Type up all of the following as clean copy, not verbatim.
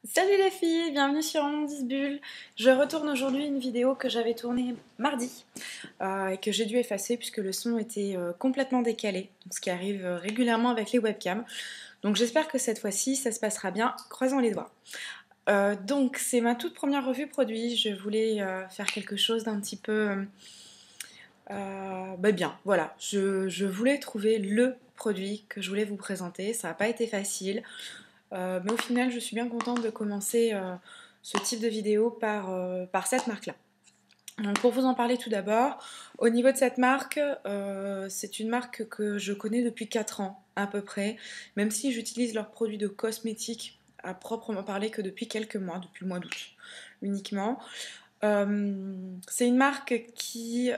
Salut les filles, bienvenue sur Mon 10 Bulles. Je retourne aujourd'hui une vidéo que j'avais tournée mardi et que j'ai dû effacer puisque le son était complètement décalé, donc ce qui arrive régulièrement avec les webcams. Donc j'espère que cette fois-ci ça se passera bien, croisons les doigts. Donc c'est ma toute première revue produit, je voulais faire quelque chose d'un petit peu bien, voilà, je voulais trouver le produit que je voulais vous présenter, ça n'a pas été facile. Mais au final, je suis bien contente de commencer ce type de vidéo par cette marque-là. Donc pour vous en parler tout d'abord, au niveau de cette marque, c'est une marque que je connais depuis 4 ans à peu près, même si j'utilise leurs produits de cosmétiques à proprement parler que depuis quelques mois, depuis le mois d'août uniquement. C'est une marque qui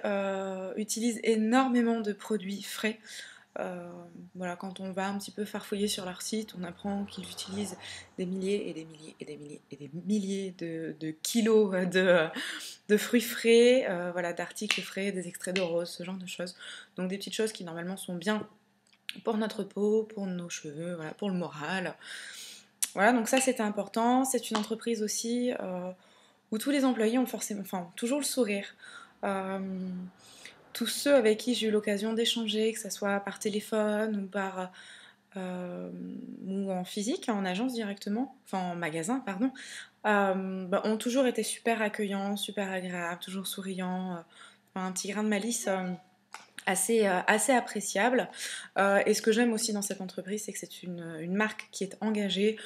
utilise énormément de produits frais. Euh, voilà, quand on va un petit peu farfouiller sur leur site, on apprend qu'ils utilisent des milliers et des milliers et des milliers et des milliers de kilos de fruits frais, voilà, d'articles frais, des extraits de rose, ce genre de choses. Donc des petites choses qui normalement sont bien pour notre peau, pour nos cheveux, voilà, pour le moral. Voilà, donc ça c'était important. C'est une entreprise aussi où tous les employés ont forcément, enfin, toujours le sourire. Euh, tous ceux avec qui j'ai eu l'occasion d'échanger, que ce soit par téléphone euh, ou en physique, en agence directement, enfin en magasin, pardon, ont toujours été super accueillants, super agréables, toujours souriants, un petit grain de malice assez appréciable. Et ce que j'aime aussi dans cette entreprise, c'est que c'est une marque qui est engagée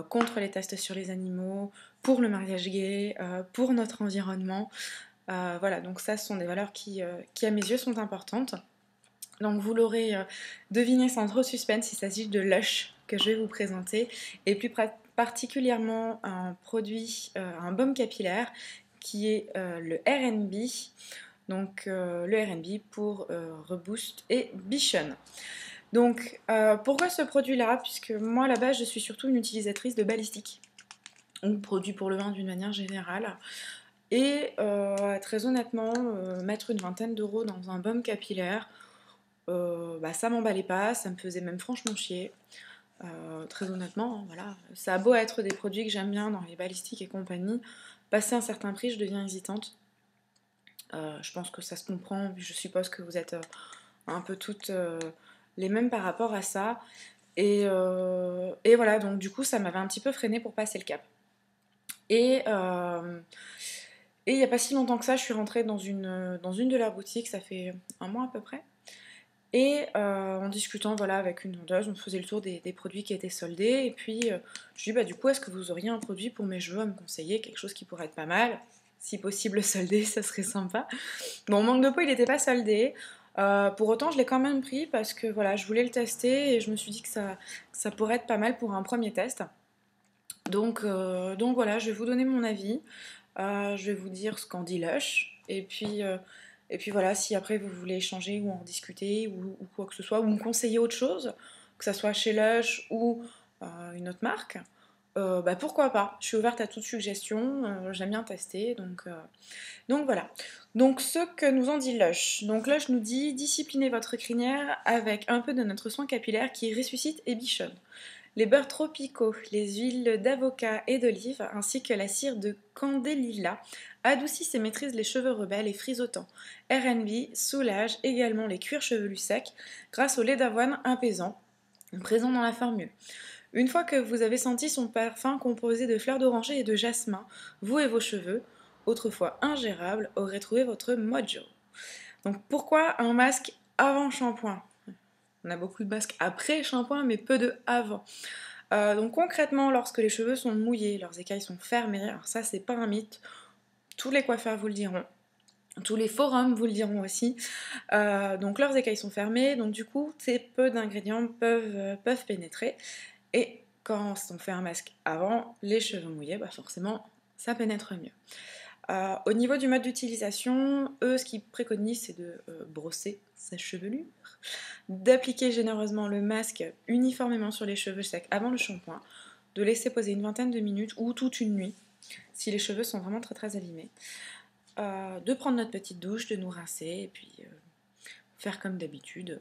contre les tests sur les animaux, pour le mariage gay, pour notre environnement. Voilà, donc ça, ce sont des valeurs qui, à mes yeux, sont importantes. Donc vous l'aurez deviné sans trop suspense, il s'agit de Lush que je vais vous présenter, et plus particulièrement un produit, un baume capillaire, qui est le RB. Donc le RB pour Reboost et Bichon. Donc pourquoi ce produit-là? Puisque moi, à la base, je suis surtout une utilisatrice de balistique, ou produits pour le bain d'une manière générale. Et très honnêtement, mettre une vingtaine d'euros dans un baume capillaire, ça m'emballait pas, ça me faisait même franchement chier. Très honnêtement, hein, voilà. Ça a beau être des produits que j'aime bien dans les balistiques et compagnie, passer un certain prix, je deviens hésitante. Je pense que ça se comprend, je suppose que vous êtes un peu toutes les mêmes par rapport à ça. Et voilà, donc du coup, ça m'avait un petit peu freiné pour passer le cap. Et il n'y a pas si longtemps que ça, je suis rentrée dans une de leurs boutiques, ça fait un mois à peu près. Et en discutant voilà, avec une vendeuse, on faisait le tour des produits qui étaient soldés. Et puis je lui dis, bah, du coup, est-ce que vous auriez un produit pour mes cheveux à me conseiller, quelque chose qui pourrait être pas mal? Si possible soldé, ça serait sympa. Bon, manque de peau, il n'était pas soldé. Pour autant, je l'ai quand même pris parce que voilà, je voulais le tester et je me suis dit que ça pourrait être pas mal pour un premier test. Donc voilà, je vais vous donner mon avis. Je vais vous dire ce qu'en dit Lush. Et puis voilà, si après vous voulez échanger ou en discuter ou quoi que ce soit, ou me conseiller autre chose, que ça soit chez Lush ou une autre marque, pourquoi pas. Je suis ouverte à toute suggestion, j'aime bien tester, donc voilà. Donc ce que nous en dit Lush. Donc Lush nous dit disciplinez votre crinière avec un peu de notre soin capillaire qui ressuscite et bichonne. Les beurres tropicaux, les huiles d'avocat et d'olive, ainsi que la cire de candélila adoucissent et maîtrisent les cheveux rebelles et frisotants. RB soulage également les cuirs chevelus secs grâce au lait d'avoine apaisant présent dans la formule. Une fois que vous avez senti son parfum composé de fleurs d'oranger et de jasmin, vous et vos cheveux, autrefois ingérables, aurez trouvé votre mojo. Donc pourquoi un masque avant shampoing? On a beaucoup de masques après shampoing, mais peu de avant. Donc concrètement, lorsque les cheveux sont mouillés, leurs écailles sont fermées, alors ça c'est pas un mythe, tous les coiffeurs vous le diront, tous les forums vous le diront aussi. Donc leurs écailles sont fermées, donc du coup, ces peu d'ingrédients peuvent pénétrer. Et quand on fait un masque avant, les cheveux mouillés, forcément, ça pénètre mieux. Au niveau du mode d'utilisation, eux, ce qu'ils préconisent, c'est de brosser sa chevelure, d'appliquer généreusement le masque uniformément sur les cheveux secs avant le shampoing, de laisser poser une vingtaine de minutes ou toute une nuit, si les cheveux sont vraiment très très abîmés, de prendre notre petite douche, de nous rincer, et puis faire comme d'habitude.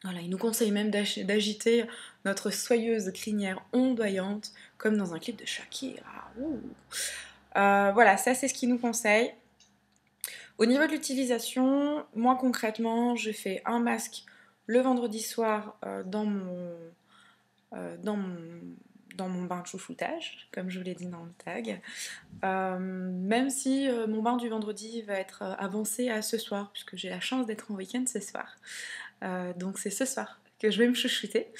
Voilà, il nous conseille même d'agiter notre soyeuse crinière ondoyante, comme dans un clip de Shakira. Voilà, ça c'est ce qu'il nous conseille. Au niveau de l'utilisation, moi concrètement, je fais un masque le vendredi soir dans mon bain de chouchoutage, comme je vous l'ai dit dans le tag. Même si mon bain du vendredi va être avancé à ce soir, puisque j'ai la chance d'être en week-end ce soir. Donc c'est ce soir que je vais me chouchouter.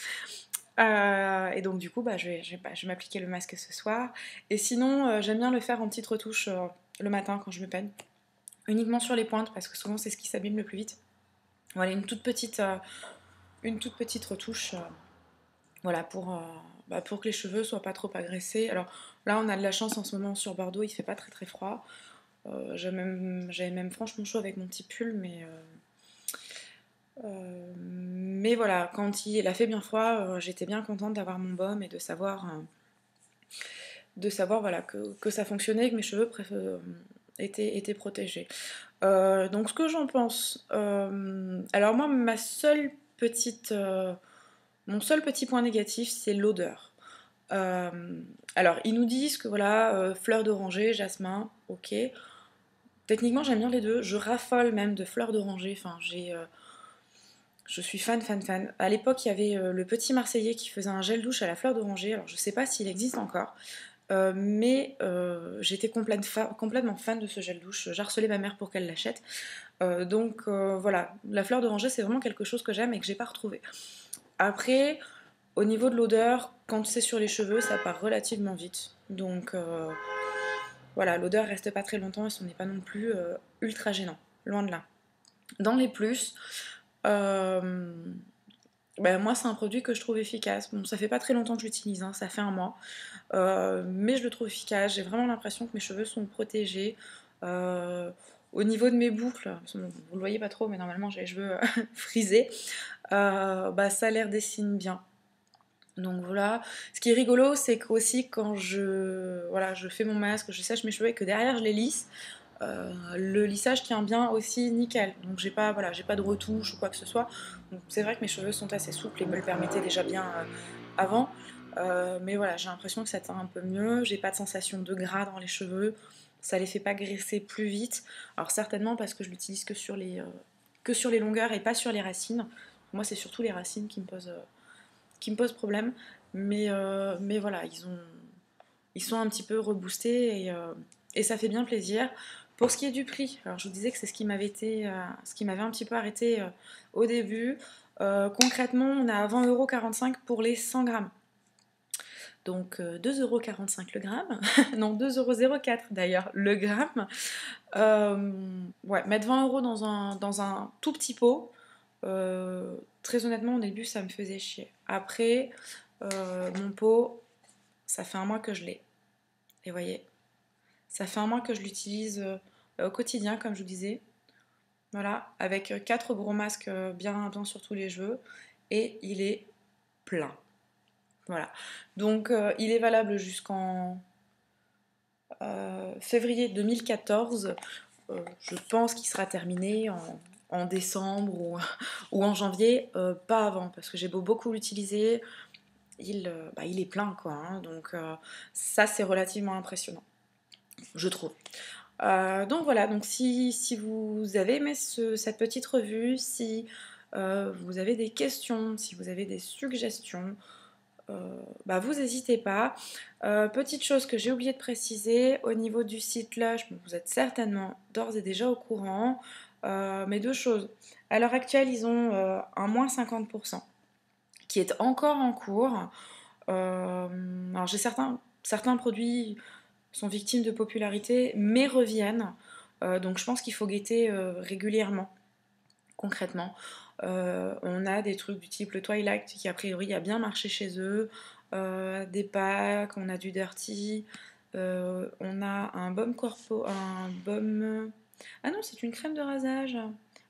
Et donc du coup, je vais m'appliquer le masque ce soir. Et sinon, j'aime bien le faire en petite retouche le matin quand je me peigne. Uniquement sur les pointes, parce que souvent c'est ce qui s'abîme le plus vite. Voilà, une toute petite retouche. Voilà, pour que les cheveux soient pas trop agressés. Alors là, on a de la chance en ce moment sur Bordeaux, il fait pas très très froid. J'avais même franchement chaud avec mon petit pull, mais voilà, quand il a fait bien froid, j'étais bien contente d'avoir mon baume et de savoir voilà, que ça fonctionnait, que mes cheveux étaient protégés. Donc ce que j'en pense, alors moi, mon seul petit point négatif, c'est l'odeur. Euh, alors, ils nous disent que voilà, fleurs d'oranger, jasmin, ok. Techniquement, j'aime bien les deux. Je raffole même de fleurs d'oranger. Enfin, je suis fan. À l'époque, il y avait le petit Marseillais qui faisait un gel douche à la fleur d'oranger. Alors, je sais pas s'il existe encore. Mais j'étais complètement fan de ce gel douche. J'harcelais ma mère pour qu'elle l'achète. Donc voilà, la fleur d'oranger, c'est vraiment quelque chose que j'aime et que j'ai pas retrouvé. Après, au niveau de l'odeur, quand c'est sur les cheveux, ça part relativement vite. Donc voilà, l'odeur reste pas très longtemps et ce n'est pas non plus ultra gênant. Loin de là. Dans les plus, euh, moi c'est un produit que je trouve efficace. Bon, ça fait pas très longtemps que je l'utilise, hein, ça fait un mois. Mais je le trouve efficace. J'ai vraiment l'impression que mes cheveux sont protégés. Euh, Au niveau de mes boucles, vous le voyez pas trop, mais normalement j'ai les cheveux frisés, ça les redessine bien. Donc voilà. Ce qui est rigolo, c'est qu'aussi quand je fais mon masque, je sèche mes cheveux et que derrière je les lisse, le lissage tient bien aussi nickel. Donc j'ai pas de retouche ou quoi que ce soit. Donc c'est vrai que mes cheveux sont assez souples et me le permettaient déjà bien avant. Mais voilà, j'ai l'impression que ça tend un peu mieux. J'ai pas de sensation de gras dans les cheveux. Ça les fait pas graisser plus vite. Alors certainement parce que je l'utilise que sur les longueurs et pas sur les racines. Moi, c'est surtout les racines qui me posent problème. Mais voilà, ils sont un petit peu reboostés et ça fait bien plaisir. Pour ce qui est du prix, alors je vous disais que c'est ce qui m'avait un petit peu arrêté au début. Concrètement, on a à 20,45 € pour les 100 grammes. Donc 2,45 € le gramme. Non, 2,04 € d'ailleurs le gramme. Ouais, mettre 20 € dans un tout petit pot. Très honnêtement, au début, ça me faisait chier. Après, mon pot, ça fait un mois que je l'ai. Et vous voyez, ça fait un mois que je l'utilise au quotidien, comme je vous disais. Voilà, avec 4 gros masques bien sur tous les cheveux. Et il est plein. Voilà. Donc, il est valable jusqu'en février 2014. Je pense qu'il sera terminé en décembre ou en janvier, pas avant, parce que j'ai beaucoup l'utiliser. Il est plein, quoi. Hein. Donc, ça, c'est relativement impressionnant, je trouve. Donc voilà, donc si vous avez aimé cette petite revue, si vous avez des questions, si vous avez des suggestions, vous n'hésitez pas. Petite chose que j'ai oublié de préciser, au niveau du site Lush, vous êtes certainement d'ores et déjà au courant, mais deux choses. À l'heure actuelle, ils ont un moins 50% qui est encore en cours. Alors j'ai certains produits sont victimes de popularité, mais reviennent. Donc je pense qu'il faut guetter régulièrement, concrètement. On a des trucs du type le Twilight qui a priori a bien marché chez eux, des packs, on a du Dirty, on a un baume corpo, un baume... Ah non, c'est une crème de rasage.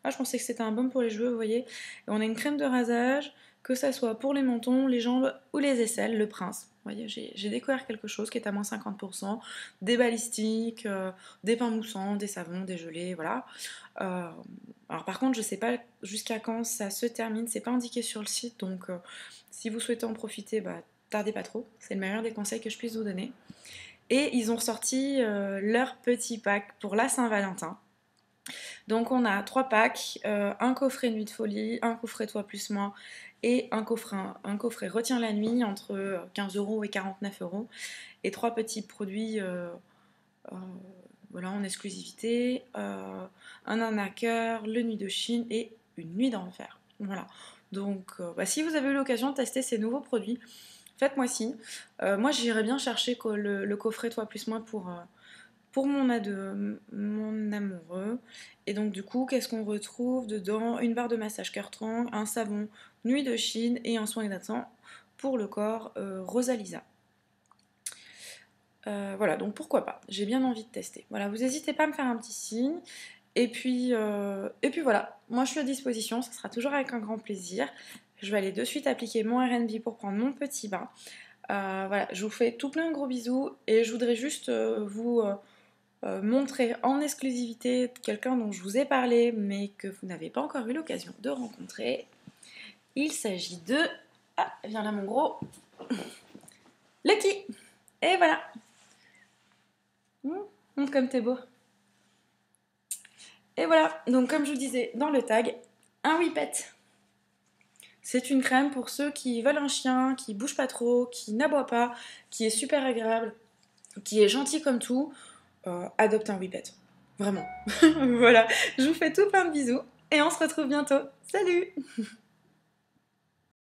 Ah, je pensais que c'était un baume pour les cheveux, vous voyez. Et on a une crème de rasage, que ça soit pour les mentons, les jambes ou les aisselles, le prince. voyez, j'ai découvert quelque chose qui est à moins 50%, des balistiques, des pains moussants, des savons, des gelées, voilà. Alors par contre, je sais pas jusqu'à quand ça se termine, c'est pas indiqué sur le site, donc si vous souhaitez en profiter, bah, tardez pas trop, c'est le meilleur des conseils que je puisse vous donner. Et ils ont sorti leur petit pack pour la Saint-Valentin. Donc on a 3 packs, un coffret Nuit de Folie, un coffret Toi plus moi et un coffret Retiens la nuit entre 15 € et 49 €. Et 3 petits produits voilà, en exclusivité, un arnaqueur, le Nuit de Chine et une nuit d'enfer. Voilà. Donc bah, si vous avez eu l'occasion de tester ces nouveaux produits, faites-moi signe. Moi j'irais bien chercher le coffret Toi plus moi pour mon amoureux. Et donc du coup, qu'est-ce qu'on retrouve dedans? Une barre de massage Cœur-Trang, un savon Nuit de Chine et un soin hydratant pour le corps Rosalisa. Voilà, donc pourquoi pas, j'ai bien envie de tester. Voilà, vous n'hésitez pas à me faire un petit signe. Et puis voilà, moi je suis à disposition, ça sera toujours avec un grand plaisir. Je vais aller de suite appliquer mon RNB pour prendre mon petit bain. Voilà, je vous fais tout plein de gros bisous et je voudrais juste vous montrer en exclusivité quelqu'un dont je vous ai parlé mais que vous n'avez pas encore eu l'occasion de rencontrer. Il s'agit de... Ah, viens là mon gros. Lucky. Et voilà. Montre comme t'es beau. Et voilà, donc comme je vous disais dans le tag, un Whippet. C'est une crème pour ceux qui veulent un chien, qui bouge pas trop, qui n'aboie pas, qui est super agréable, qui est gentil comme tout. Adopte un Whippet. Vraiment. Voilà, je vous fais tout plein de bisous et on se retrouve bientôt. Salut!